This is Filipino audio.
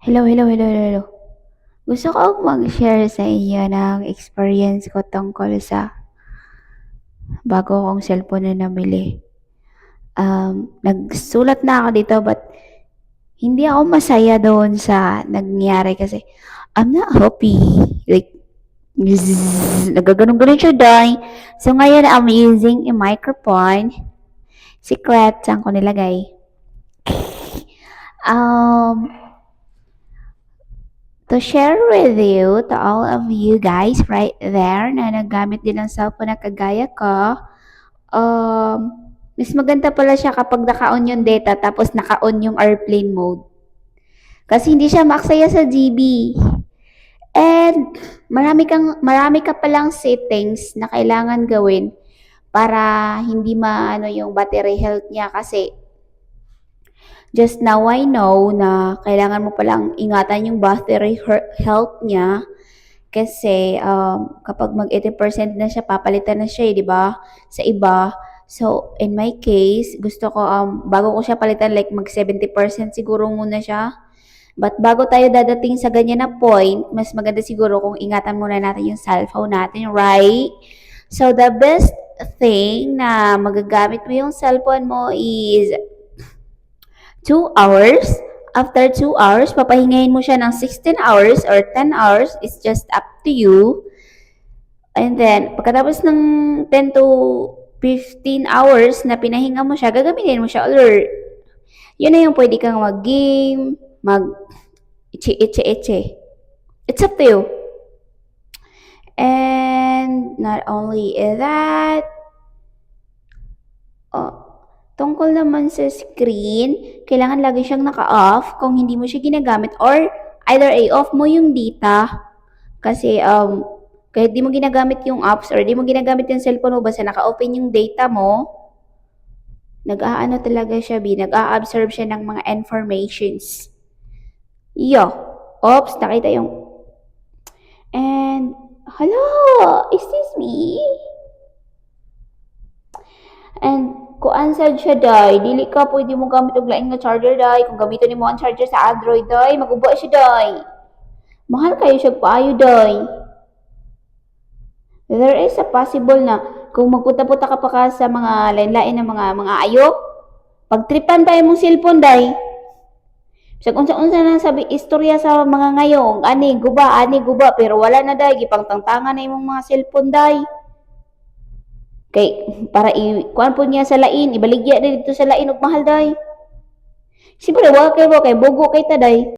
Hello, hello, hello, hello. Gusto ko mag-share sa inyo ng experience ko tungkol sa bago kong cellphone na namili. Nagsulat na ako dito but hindi ako masaya doon sa nangyari kasi I'm not happy. Like, nagaganon-ganon siya, day. So, ngayon I'm using a microphone. Secret, saan ko nilagay? Um, to share with you, to all of you guys right there na naggamit din ng cellphone na kagaya ko, mas maganda pala siya kapag naka-on yung data tapos naka-on yung airplane mode. Kasi hindi siya maaksaya sa GB. And marami ka palang settings na kailangan gawin para hindi maano yung battery health niya kasi just now I know na kailangan mo palang ingatan yung battery health niya kasi kapag mag 80% na siya, papalitan na siya, di ba? Sa iba. So, in my case, gusto ko, bago ko siya palitan, like mag 70% siguro muna siya. But bago tayo dadating sa ganyan na point, mas maganda siguro kung ingatan muna natin yung cellphone natin, right? So, the best thing na magagamit mo yung cellphone mo is 2 hours. After 2 hours, papahingayin mo siya ng 16 hours or 10 hours. It's just up to you. And then, pagkatapos ng 10 to 15 hours na pinahinga mo siya, gagamitin mo siya ulit. Yun na yung pwede kang mag-game, mag-eche-eche-eche. It's up to you. And not only that, tungkol naman sa screen, kailangan lagi siyang naka-off kung hindi mo siya ginagamit or either i-off mo yung data kasi kahit di mo ginagamit yung apps or di mo ginagamit yung cellphone mo basta naka-open yung data mo, nag-aano talaga siya, nag-a-absorb siya ng mga informations. Oops, nakita yung and hello, is this me? And kuan sad siya, day. Dili ka pwede mo gamit og lain nga charger, day. Kung gamiton nimo ang charger sa Android, day, maguba siya, day. Mahal kayo siya paayo, day. There is a possible na kung magputa-puta ka pa ka sa mga lain-lain na mga ayok, pagtripan pa imong cellphone, day. Sa unsa-unsa na sabi istorya sa mga ngayong, ani guba, pero wala na, day. Gipangtangtangan na imong mga cellphone, day. Kay para kuan po niya sa lain, ibaligya na dito sa lain og mahal, day. Siyempre, wala kay bugo kay taday.